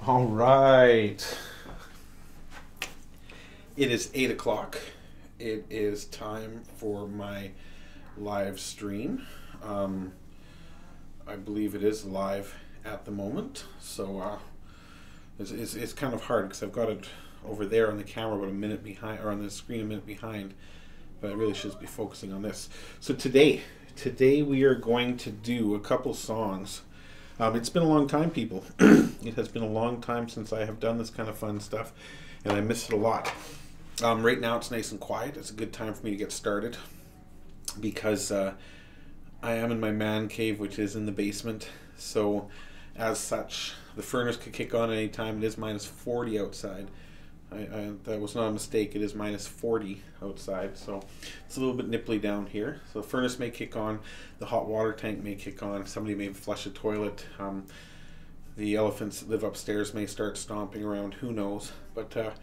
All right. It is 8 o'clock. It is time for my live stream. I believe it is live at the moment. So it's kind of hard because I've got it over there on the camera about a minute behind, or on the screen a minute behind. But I really should be focusing on this. So today we are going to do a couple songs. It's been a long time, people. It has been a long time since I have done this kind of fun stuff, and I miss it a lot. Right now it's nice and quiet. It's a good time for me to get started because I am in my man cave, which is in the basement. So as such, the furnace could kick on at any time. It is minus 40 outside. That was not a mistake. It is minus 40 outside, so it's a little bit nipply down here. So the furnace may kick on, the hot water tank may kick on, somebody may flush a toilet, the elephants that live upstairs may start stomping around, who knows. But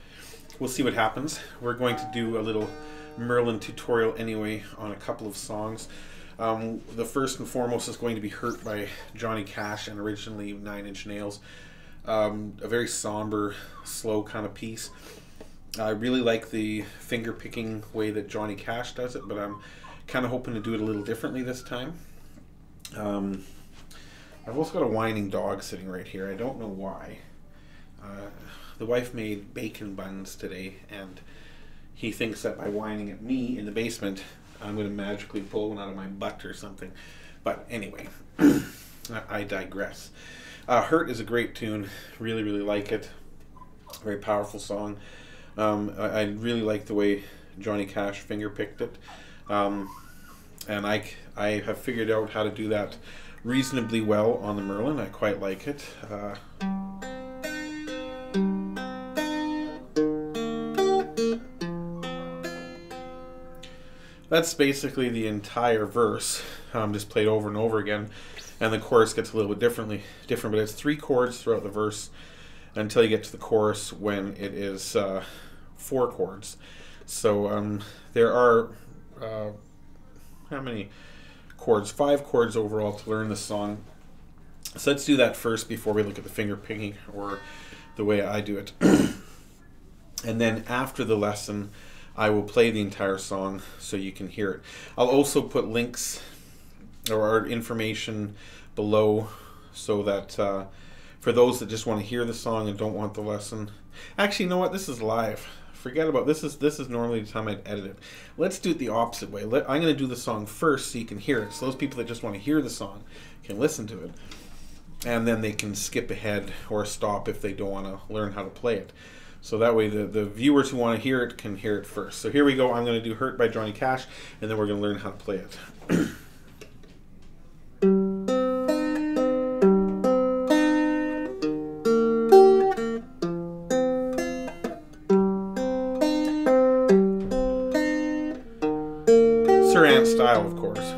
we'll see what happens. We're going to do a little Merlin tutorial anyway on a couple of songs. The first and foremost is going to be Hurt by Johnny Cash, and originally 9 Inch Nails. A very somber, slow kind of piece. I really like the finger picking way that Johnny Cash does it, but I'm kind of hoping to do it a little differently this time. I've also got a whining dog sitting right here. I don't know why. The wife made bacon buns today, and he thinks that by whining at me in the basement, I'm going to magically pull one out of my butt or something. But anyway, I digress. Hurt is a great tune. Really, really like it. Very powerful song. I really like the way Johnny Cash finger picked it. And I have figured out how to do that reasonably well on the Merlin. I quite like it. That's basically the entire verse, just played over and over again. And the chorus gets a little bit different, but it's 3 chords throughout the verse until you get to the chorus, when it is 4 chords. So there are how many chords? 5 chords overall to learn the song. So let's do that first before we look at the finger picking, or the way I do it. And then after the lesson, I will play the entire song so you can hear it. I'll also put links or information below, so that for those that just want to hear the song and don't want the lesson. Actually, you know what? This is live. Forget about this. This is normally the time I'd edit it. Let's do it the opposite way. I'm going to do the song first so you can hear it. So those people that just want to hear the song can listen to it, and then they can skip ahead or stop if they don't want to learn how to play it. So that way the viewers who want to hear it can hear it first. So here we go. I'm going to do Hurt by Johnny Cash, and then we're going to learn how to play it. Sirant style, of course.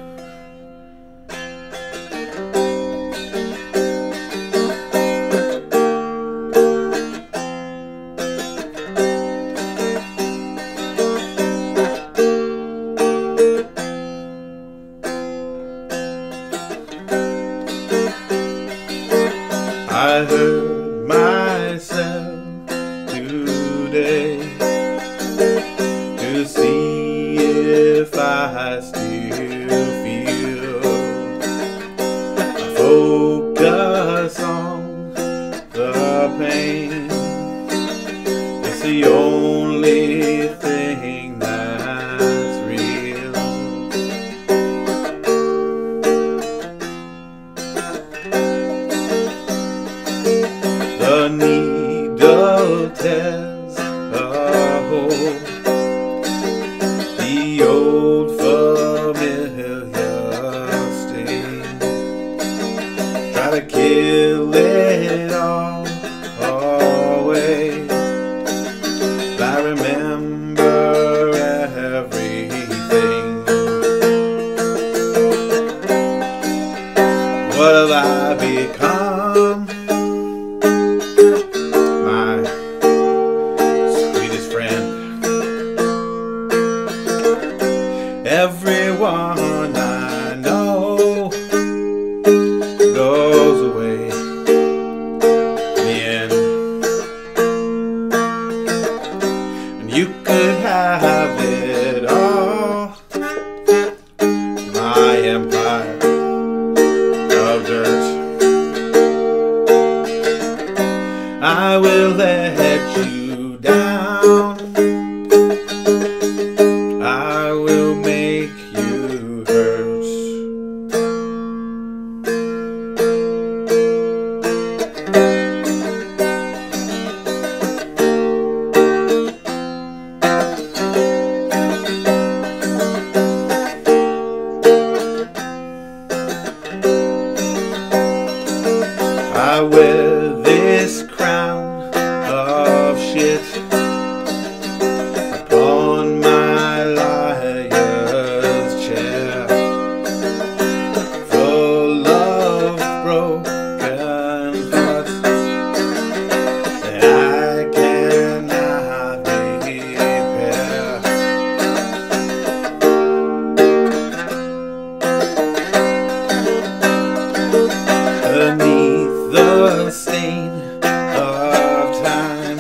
I hurt myself today to see if I still feel. I focus on the pain. It's the only thing that's real. The needle tears a hole, the old familiar sting. Try to kill it all away. I remember everything. What have I become? My sweetest friend. Everyone I know goes away. I will let you down. I will make you hurt. I wear this crown of shit upon my liar's chair, full of broken thoughts that I cannot repair. Beneath the stain of time,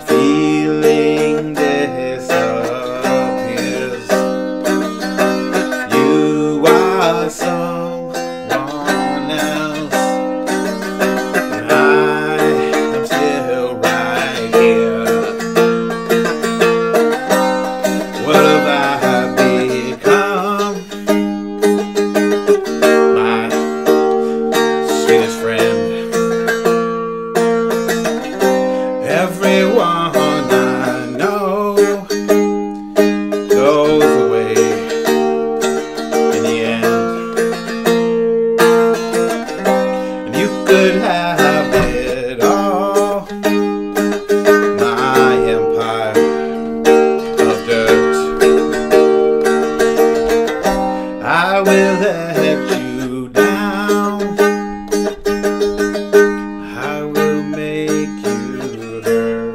feeling disappears. You are someone else, and I am still right here. What have I become? My sweetest friend. Everyone I know goes away in the end, and you could have it all, my empire of dirt. I will let you down. I will make you hurt.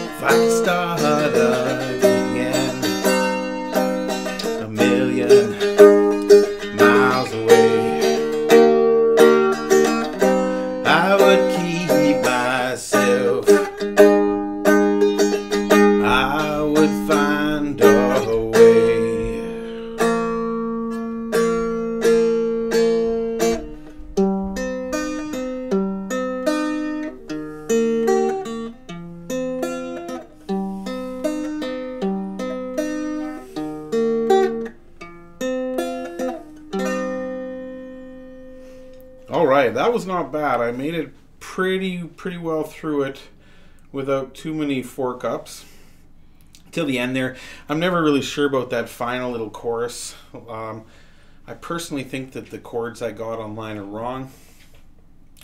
If I could start again, a million miles away, I would keep myself. I would find a way. All right, that was not bad. I made it pretty well through it without too many fork ups till the end there. I'm never really sure about that final little chorus. I personally think that the chords I got online are wrong.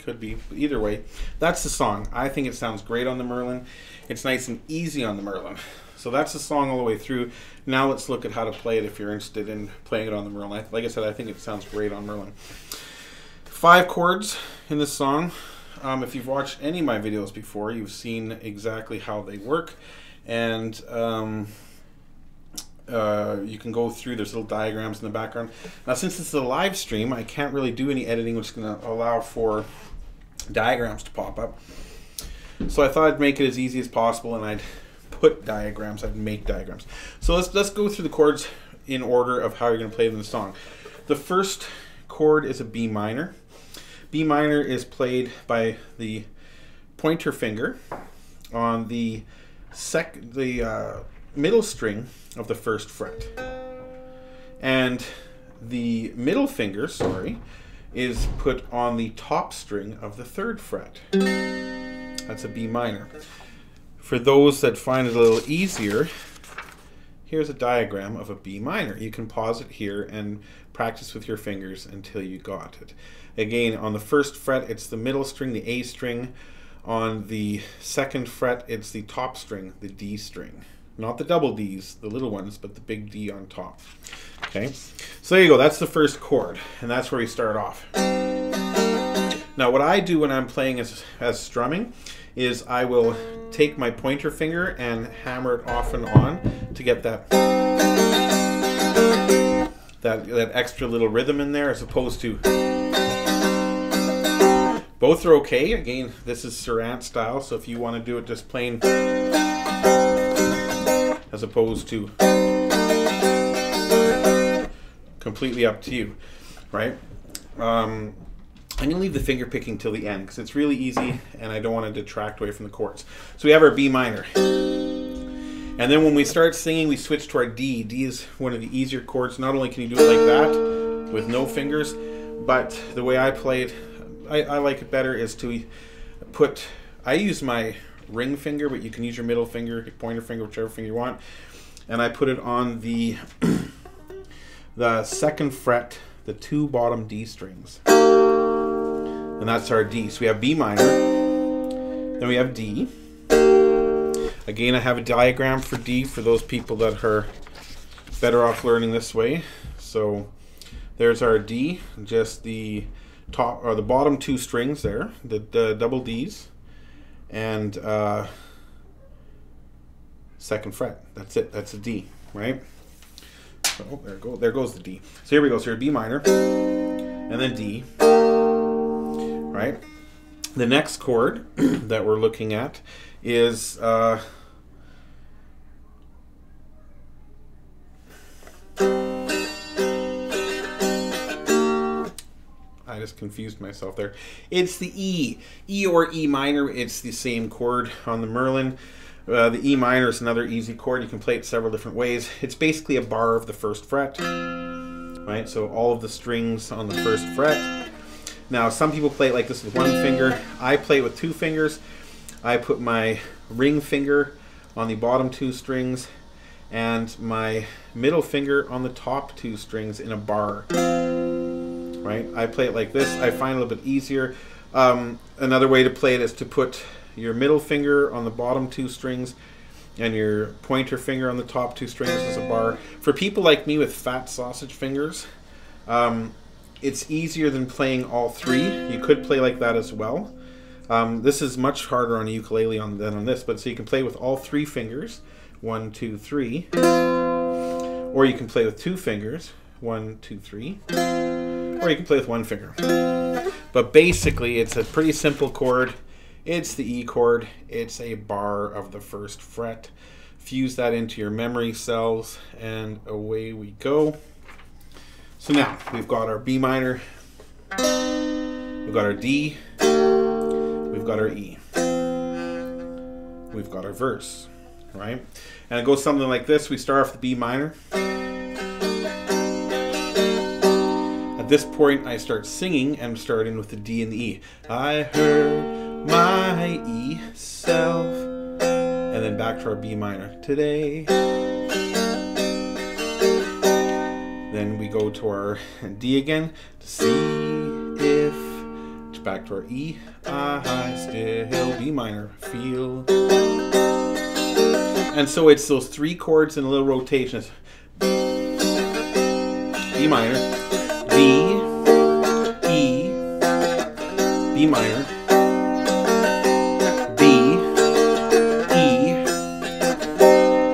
Could be, but either way, that's the song. I think it sounds great on the Merlin. It's nice and easy on the Merlin. So that's the song all the way through. Now let's look at how to play it if you're interested in playing it on the Merlin. Like I said, I think it sounds great on Merlin. 5 chords in this song. If you've watched any of my videos before, you've seen exactly how they work, and you can go through. There's little diagrams in the background. Now, since this is a live stream, I can't really do any editing, which is going to allow for diagrams to pop up. So I thought I'd make it as easy as possible, and I'd put diagrams. I'd make diagrams. So let's go through the chords in order of how you're going to play them in the song. The first chord is a B minor. B minor is played by the pointer finger on the middle string of the first fret, and the middle finger, is put on the top string of the 3rd fret. That's a B minor. For those that find it a little easier, here's a diagram of a B minor. You can pause it here and practice with your fingers until you got it. Again, on the 1st fret, it's the middle string, the A string On the 2nd fret, it's the top string, the D string. Not the double Ds, the little ones, but the big D on top. Okay, so there you go. That's the first chord, and that's where we start off. Now, what I do when I'm playing as strumming is I will take my pointer finger and hammer it off and on to get that extra little rhythm in there, as opposed to... Both are okay. Again, this is Sirant style, so if you want to do it just plain as opposed to completely up to you, right? I'm going to leave the finger picking till the end because it's really easy and I don't want to detract away from the chords. So we have our B minor. And then when we start singing, we switch to our D. D is one of the easier chords. Not only can you do it like that with no fingers, but the way I play it, I like it better is to put, I use my ring finger, but you can use your middle finger, your pointer finger, whichever finger you want. And I put it on the 2nd fret, the 2 bottom D strings. And that's our D. So we have B minor, then we have D. Again, I have a diagram for D for those people that are better off learning this way. So there's our D, just the top or the bottom 2 strings there, the double Ds, and 2nd fret. That's it. That's a D, right? So there goes the D. So here we go. So B minor, and then D, right? The next chord that we're looking at is I just confused myself there. It's the E. E or E minor, it's the same chord on the Merlin. The E minor is another easy chord. You can play it several different ways. It's basically a bar of the 1st fret, right? So all of the strings on the 1st fret. Now, some people play it like this with 1 finger. I play it with 2 fingers. I put my ring finger on the bottom 2 strings and my middle finger on the top 2 strings in a bar. Right? I play it like this. I find it a little bit easier. Another way to play it is to put your middle finger on the bottom 2 strings and your pointer finger on the top 2 strings as a bar. For people like me with fat sausage fingers, it's easier than playing all 3. You could play like that as well. This is much harder on a ukulele than on this, but so you can play with all 3 fingers, 1, 2, 3, or you can play with 2 fingers, 1, 2, 3. Or you can play with 1 finger. But basically, it's a pretty simple chord. It's the E chord. It's a bar of the 1st fret. Fuse that into your memory cells, and away we go. So now, we've got our B minor, we've got our D, we've got our E. We've got our verse, right? And it goes something like this. We start off the B minor. At this point, I start singing and starting with the D and the E. I heard my E self, and then back to our B minor today. Then we go to our D again to see if, back to our E, I still B minor feel. And so it's those 3 chords in a little rotation. B minor, D, E, B minor, D, E,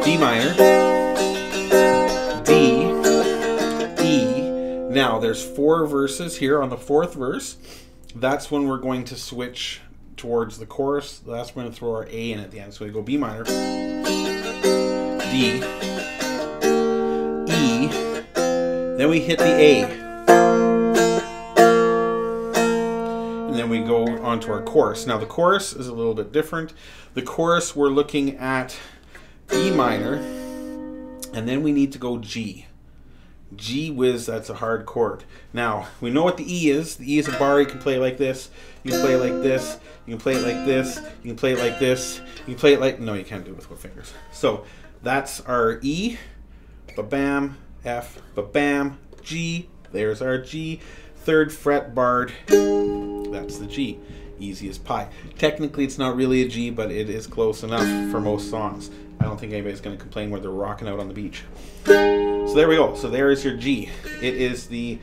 B minor, D, E. Now there's 4 verses here. On the 4th verse, that's when we're going to switch towards the chorus. That's when we throw our A in at the end. So we go B minor, D, E, then we hit the A. And then we go on to our chorus. Now the chorus is a little bit different. The chorus, we're looking at E minor, and then we need to go G. Gee whiz, that's a hard chord. Now, we know what the E is. The E is a bar. You can play it like this. You can play it like this. You can play it like this. You can play it like this. You can play it like... No, you can't do it with 4 fingers. So, that's our E. Ba-bam. F. Ba-bam. G. There's our G. 3rd fret barred. That's the G. easy as pie. Technically, it's not really a G, but it is close enough for most songs. I don't think anybody's going to complain when they're rocking out on the beach. So there we go. So there is your G. It is the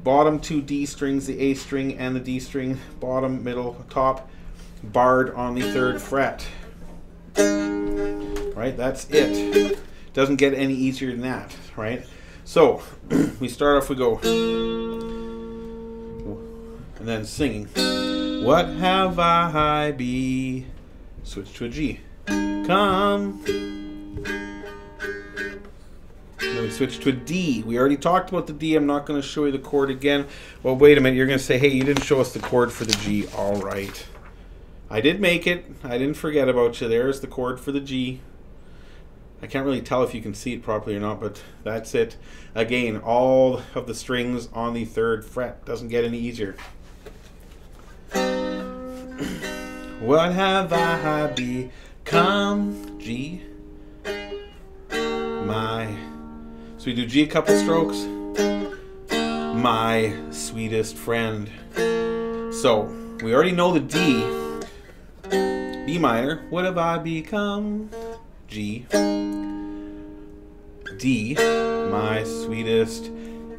bottom 2 D strings, the A string and the D string, bottom, middle, top, barred on the 3rd fret. Right, that's it. Doesn't get any easier than that, right? So we start off, we go, and then singing. What have I be? Switch to a G. Come. Then we switch to a D. We already talked about the D. I'm not going to show you the chord again. Well, wait a minute. You're going to say, hey, you didn't show us the chord for the G. All right. I did make it. I didn't forget about you. There's the chord for the G. I can't really tell if you can see it properly or not, but that's it. Again, all of the strings on the 3rd fret. Doesn't get any easier. What have I become? G. My. So we do G a couple strokes. My sweetest friend. So we already know the D. B minor. What have I become? G. D. My sweetest.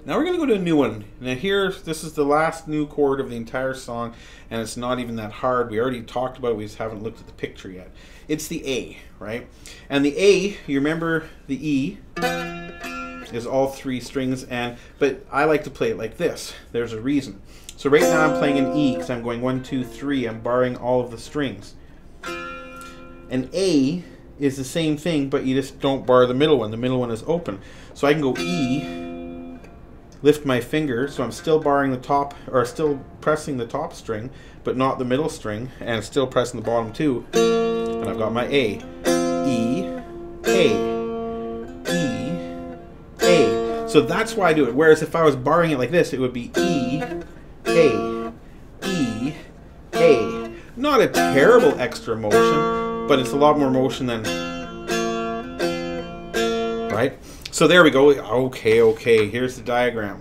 Now we're going to go to a new one. Now here, this is the last new chord of the entire song, and it's not even that hard. We already talked about it, we just haven't looked at the picture yet. It's the A, right? And the A, you remember the E is all 3 strings, but I like to play it like this. There's a reason. So right now I'm playing an E because I'm going 1, 2, 3. I'm barring all of the strings. An A is the same thing, but you just don't bar the middle one. The middle one is open. So I can go E, lift my finger, so I'm still barring the top, or still pressing the top string, but not the middle string, and still pressing the bottom 2. And I've got my A. E, A, E, A. So that's why I do it. Whereas if I was barring it like this, it would be E, A, E, A. Not a terrible extra motion, but it's a lot more motion than, right? So there we go. Okay, here's the diagram.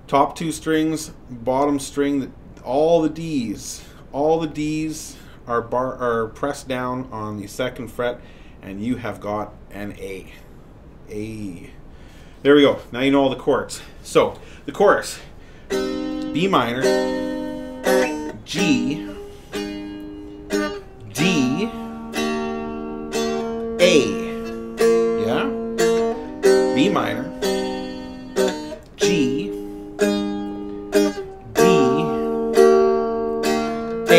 Top 2 strings, bottom string, all the D's are pressed down on the 2nd fret, and you have got an A. A. There we go. Now you know all the chords. So the chorus: B minor, G, D, A. Yeah? B minor, G, D, A.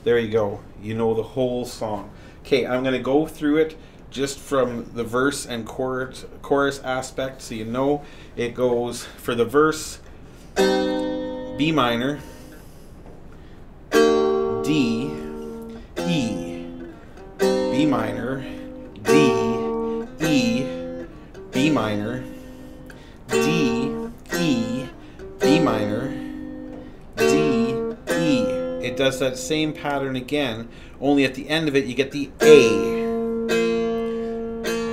There you go. You know the whole song. Okay, I'm going to go through it just from the verse and chorus aspect, so you know it goes for the verse: B minor, D, E, B minor, D, E, B minor, D, E, B minor, D, E. It does that same pattern again, only at the end of it you get the A.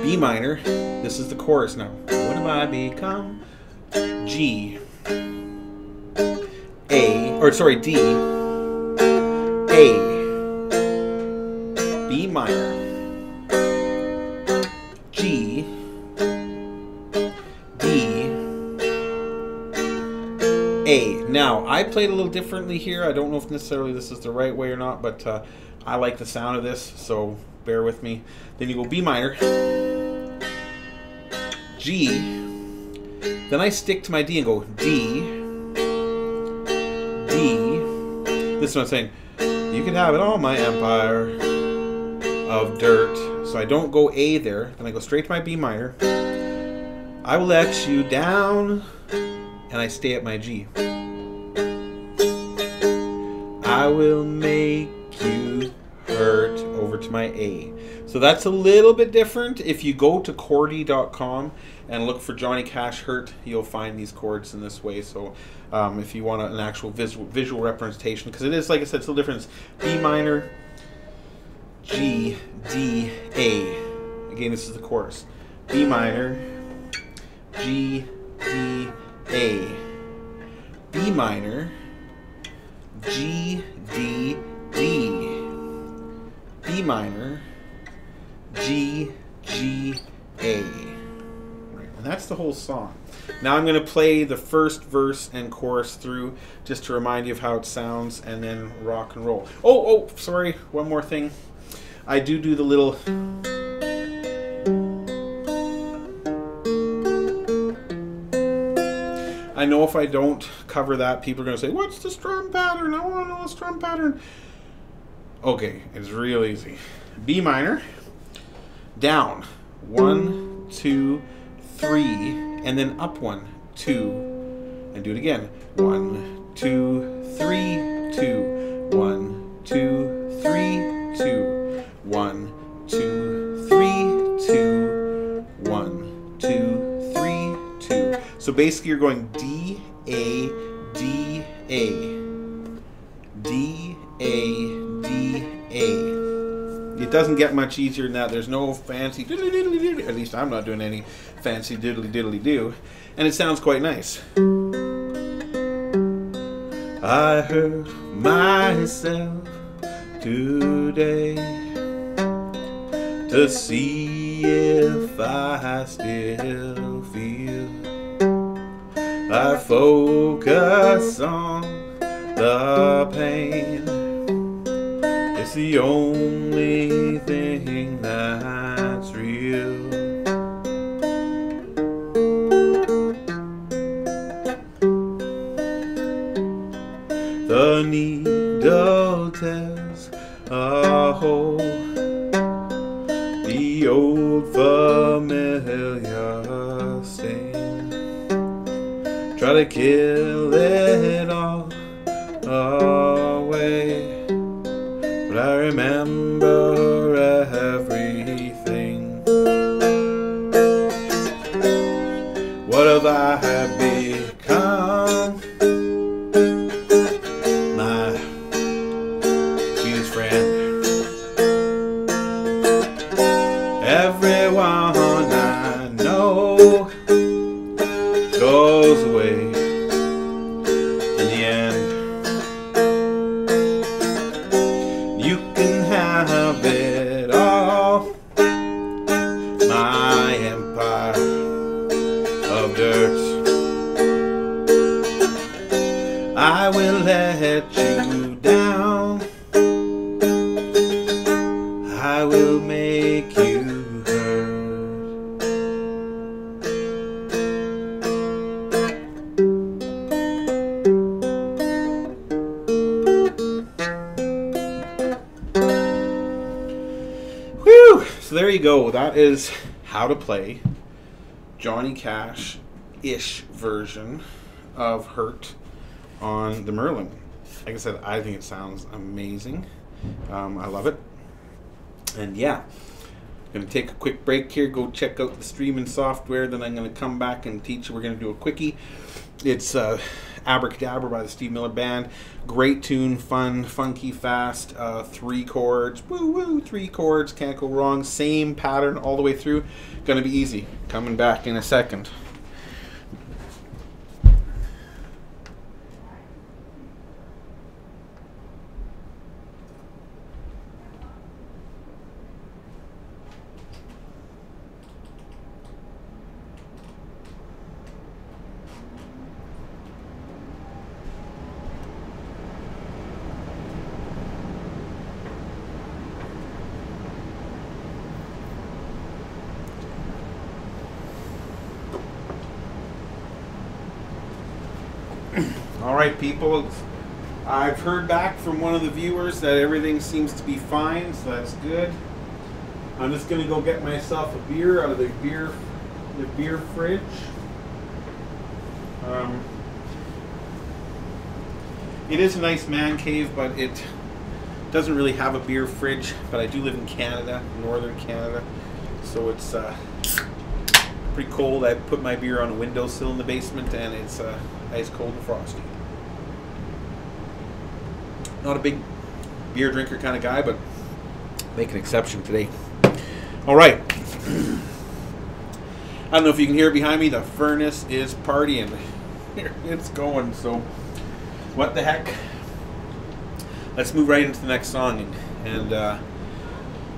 B minor, this is the chorus now. What have I become? G, A, or sorry, D, A, B minor, G, D, A. Now, I played a little differently here. I don't know if necessarily this is the right way or not, but I like the sound of this, so bear with me. Then you go B minor, G, then I stick to my D and go D, D. This is what I'm saying. You can have it all, my empire of dirt. So I don't go A there, then I go straight to my B minor. I will let you down, and I stay at my G. I will make you hurt, over to my A. So that's a little bit different. If you go to chordy.com and look for Johnny Cash Hurt, you'll find these chords in this way. So if you want an actual visual representation, because it is, like I said, it's a little different. It's B minor, G, D, A. Again, this is the chorus. B minor, G, D, A. B minor, G, D, D, B minor, G, G, A. Right, and that's the whole song. Now I'm going to play the first verse and chorus through just to remind you of how it sounds, and then rock and roll. Oh, sorry, one more thing. I do the little... I know if I don't cover that, people are going to say, what's the strum pattern? I want to know the strum pattern. Okay, it's real easy. B minor, down, 1, 2, 3, and then up 1, 2, and do it again. 1, 2, 3, 2, 1, 2, 3, 2, 1, 2, 3, 2, 1, 2, 3, 2. So basically you're going D, A, D, A, D, A, D, A. It doesn't get much easier than that. There's no fancy diddly diddly diddly. At least I'm not doing any fancy diddly diddly do. And it sounds quite nice. I hurt myself today to see if I still feel. I focus on the pain. It's the only thing that's real. The needle tells a hole, the old familiar sting. Try to kill it all away, but I remember everything. What have I become? My sweetest friend. Everyone I know goes away in the end. You can have it all, my empire of dirt. I will let you down. I will make you hurt. Whew! So there you go. That is how to play Johnny Cash-ish version of Hurt on the Merlin. Like I said, I think it sounds amazing. I love it. And yeah, I'm going to take a quick break here, go check out the streaming software, then I'm going to come back and teach you. We're going to do a quickie. It's Abracadabra by the Steve Miller Band. Great tune, fun, funky, fast, 3 chords, woo-woo, 3 chords, can't go wrong. Same pattern all the way through. Going to be easy. Coming back in a second. Alright people, I've heard back from one of the viewers that everything seems to be fine, so that's good. I'm just going to go get myself a beer out of the beer fridge. It is a nice man cave, but it doesn't really have a beer fridge, but I do live in Canada, northern Canada, so it's pretty cold. I put my beer on a windowsill in the basement, and it's ice cold and frosty. Not a big beer drinker kind of guy, but make an exception today. All right. I don't know if you can hear it behind me. The furnace is partying. it's going. So, what the heck? Let's move right into the next song and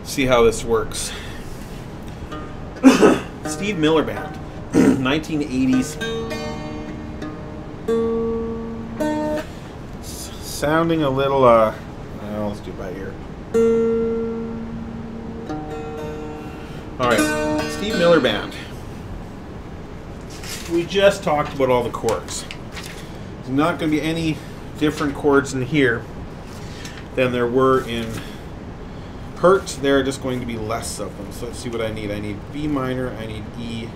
see how this works. Steve Miller Band, 1980s. Sounding a little, let's do it by ear. Alright, Steve Miller Band. We just talked about all the chords. There's not going to be any different chords in here than there were in Hurt. There are just going to be less of them. So let's see what I need. I need B minor, I need E,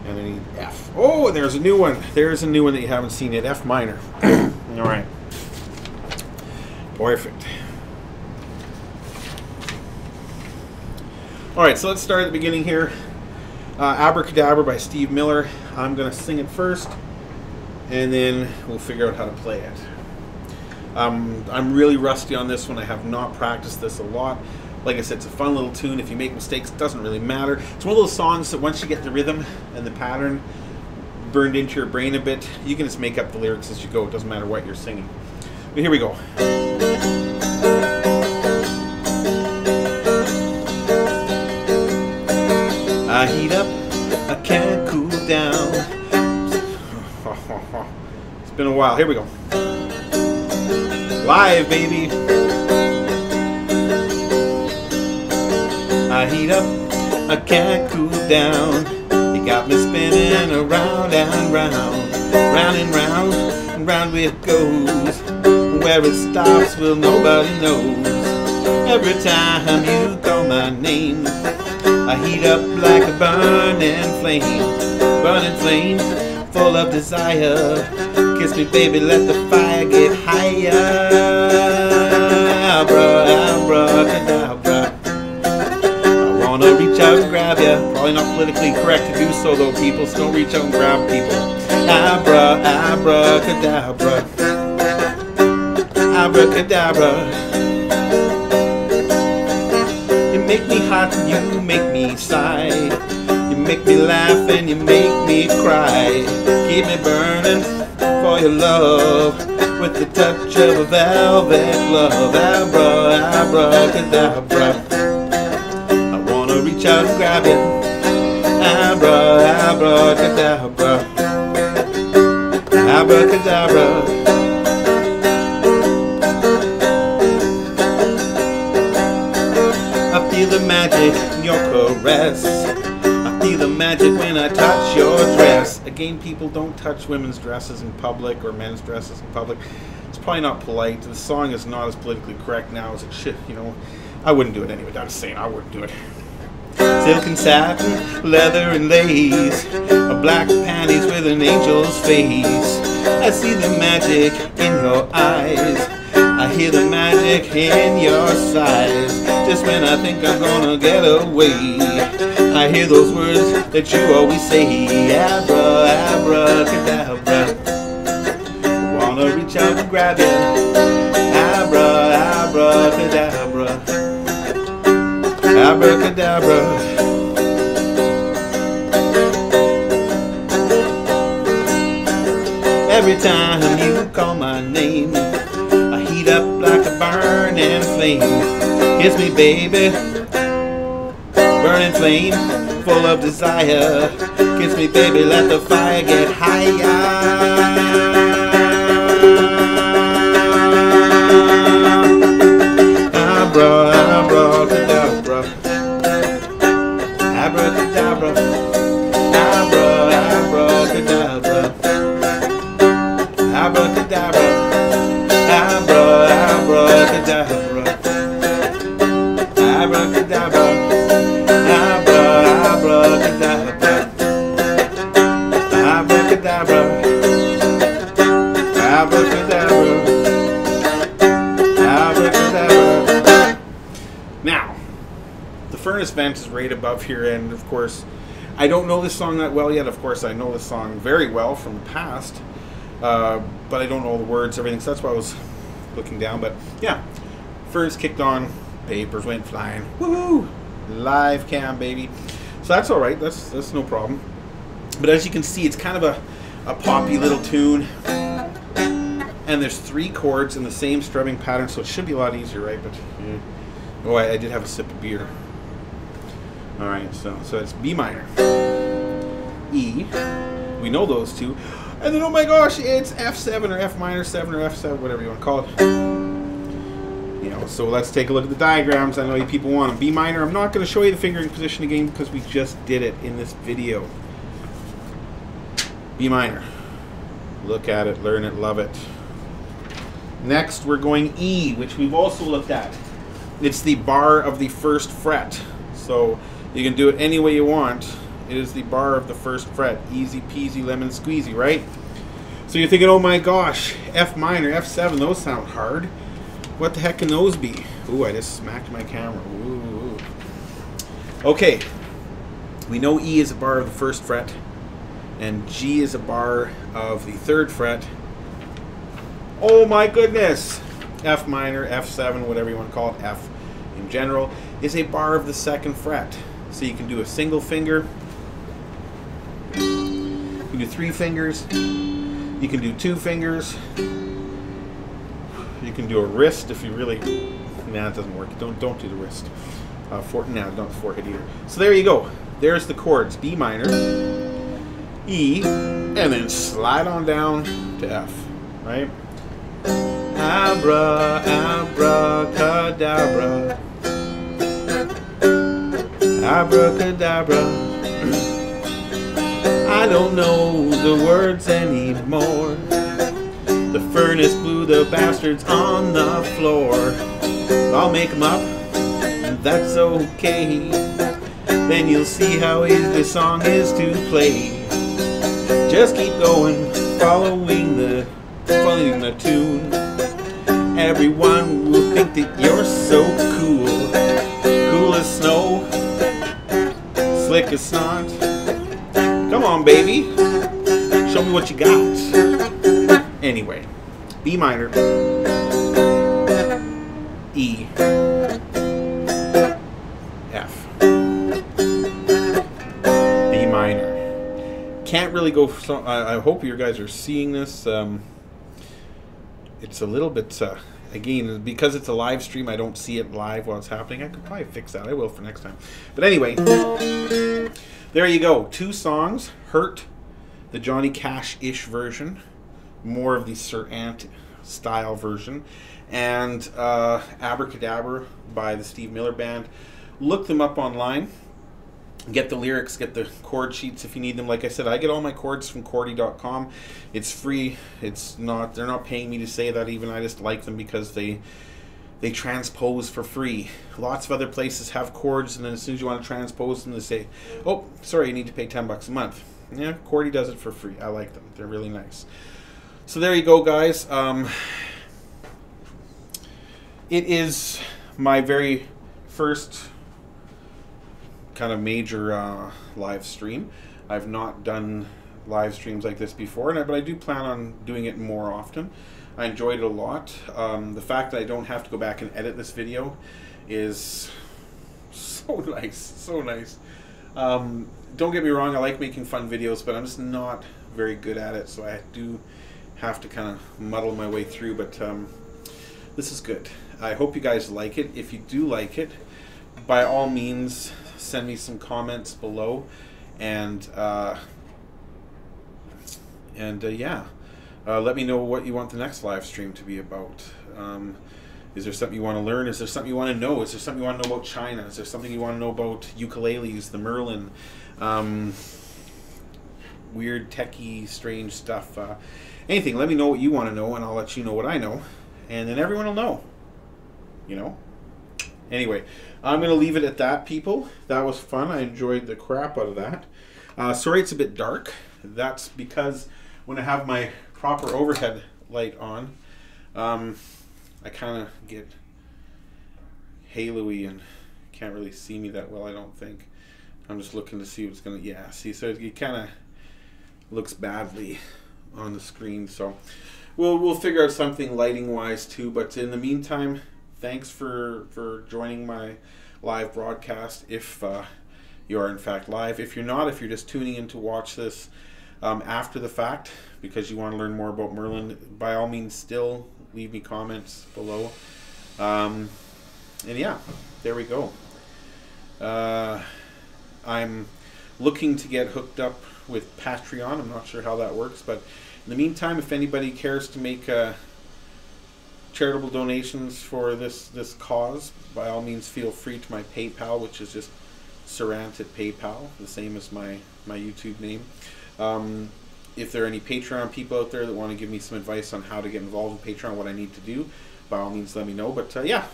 and I need F. Oh, there's a new one. There's a new one that you haven't seen yet. F minor. Alright. Perfect. Alright, so let's start at the beginning here. Abracadabra by Steve Miller. I'm going to sing it first, and then we'll figure out how to play it. I'm really rusty on this one. I have not practiced this a lot. Like I said, it's a fun little tune. If you make mistakes, it doesn't really matter. It's one of those songs that once you get the rhythm and the pattern burned into your brain a bit, you can just make up the lyrics as you go. It doesn't matter what you're singing. But here we go. I heat up, I can't cool down. It's been a while. Here we go. Live, baby. I heat up, I can't cool down. You got me spinning around and round, round and round, and round it goes. Where it stops, well, nobody knows. Every time you call my name, I heat up like a burning flame, full of desire. Kiss me, baby, let the fire get higher. Abracadabra. I wanna reach out and grab ya. Probably not politically correct to do so, though, people. So don't reach out and grab people. Abracadabra. Abracadabra. You make me hot and you make me sigh. You make me laugh and you make me cry. Keep me burning for your love with the touch of a velvet glove. Abracadabra. I wanna reach out and grab you. Abracadabra. Abracadabra. I feel the magic in your caress. I feel the magic when I touch your dress. Again, people, don't touch women's dresses in public or men's dresses in public. It's probably not polite. The song is not as politically correct now as it should, you know. I wouldn't do it anyway. I'm just saying, I wouldn't do it. Silk and satin, leather and lace, black panties with an angel's face. I see the magic in your eyes. I hear the magic in your sighs. Just when I think I'm gonna get away, I hear those words that you always say. Abracadabra. Wanna reach out and grab you. Abracadabra. Abracadabra. Every time you call my name, I heat up like a burning flame. Kiss me, baby, burning flame, full of desire. Kiss me, baby, let the fire get higher. Abracadabra. Abracadabra. Abracadabra. Abracadabra. Abracadabra. Abracadabra. Abracadabra. Abracadabra. Abracadabra. Abracadabra. Now, the furnace vent is right above here, and of course, I don't know this song that well yet. Of course, I know this song very well from the past, but I don't know all the words, everything, so that's why I was looking down. But yeah, furnace kicked on, papers went flying. Woohoo! Live cam, baby. So that's all right. That's no problem. But as you can see, it's kind of a poppy little tune. And there's 3 chords in the same strumming pattern, so it should be a lot easier, right? But oh, I did have a sip of beer. All right, so it's B minor, E. We know those two, and then oh my gosh, it's F7 or F minor 7 or F7, whatever you want to call it. You know, so let's take a look at the diagrams. I know you people want them. B minor. I'm not going to show you the fingering position again because we just did it in this video. B minor. Look at it, learn it, love it. Next, we're going E, which we've also looked at. It's the bar of the 1st fret. So you can do it any way you want. It is the bar of the 1st fret. Easy peasy lemon squeezy, right? So you're thinking, oh my gosh, F minor, F7, those sound hard. What the heck can those be? Ooh, I just smacked my camera. Ooh. Okay, we know E is a bar of the 1st fret, and G is a bar of the 3rd fret. Oh my goodness! F minor, F7, whatever you want to call it, F in general, is a bar of the 2nd fret. So you can do a single finger, you can do 3 fingers, you can do 2 fingers, you can do a wrist if you really... Nah, it doesn't work. Don't do the wrist. Not the forehead either. So there you go. There's the chords. B minor, E, and then slide on down to F, right? Abra, abracadabra, abracadabra. I don't know the words anymore. The furnace blew the bastards on the floor. I'll make them up, and that's okay. Then you'll see how easy this song is to play. Just keep going, following the tune. Everyone will think that you're so cool. Cool as snow, slick as snot. Come on, baby, show me what you got. Anyway, B minor, E, F, B minor. Can't really go. So I hope you guys are seeing this. It's a little bit, again, because it's a live stream, I don't see it live while it's happening. I could probably fix that. I will for next time. But anyway, there you go. 2 songs. Hurt, the Johnny Cash-ish version. More of the Sirant style version. And Abracadabra by the Steve Miller Band. Look them up online. Get the lyrics, get the chord sheets if you need them. Like I said, I get all my chords from Chordy.com. It's free. It's not, they're not paying me to say that even. I just like them because they transpose for free. Lots of other places have chords, and then as soon as you want to transpose them, they say, oh, sorry, you need to pay $10 a month. Yeah, Chordy does it for free. I like them. They're really nice. So there you go, guys. It is my very first kind of major live stream. I've not done live streams like this before, but I do plan on doing it more often. I enjoyed it a lot. The fact that I don't have to go back and edit this video is so nice, so nice. Don't get me wrong, I like making fun videos, but I'm just not very good at it, so I do have to kind of muddle my way through, but this is good. I hope you guys like it. If you do like it, by all means, send me some comments below, and yeah, let me know what you want the next live stream to be about. Is there something you want to learn? Is there something you want to know? Is there something you want to know about China? Is there something you want to know about ukuleles, the Merlin, weird techie strange stuff? Anything, let me know what you want to know, and I'll let you know what I know, and then everyone will know, you know. Anyway, I'm going to leave it at that, people. That was fun. I enjoyed the crap out of that. Sorry it's a bit dark. That's because when I have my proper overhead light on, I kind of get halo-y and can't really see me that well, I don't think. I'm just looking to see what's going to... Yeah, see, so it kind of looks badly on the screen. So we'll figure out something lighting-wise too. But in the meantime... Thanks for joining my live broadcast, if you are in fact live. If you're not, if you're just tuning in to watch this, after the fact, because you want to learn more about Merlin, by all means still leave me comments below. And yeah, there we go. I'm looking to get hooked up with Patreon. I'm not sure how that works, but in the meantime, if anybody cares to make charitable donations for this cause, by all means feel free to my PayPal, which is just Sirant at PayPal, the same as my YouTube name. If there are any Patreon people out there that want to give me some advice on how to get involved in Patreon, what I need to do, by all means let me know. But yeah,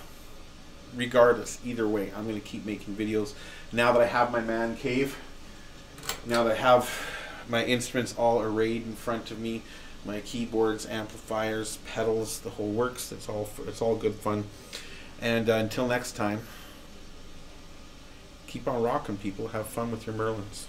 regardless, either way, I'm going to keep making videos. Now that I have my man cave, now that I have my instruments all arrayed in front of me, my keyboards, amplifiers, pedals, the whole works, it's all good fun. And until next time, keep on rocking, people. Have fun with your Merlins.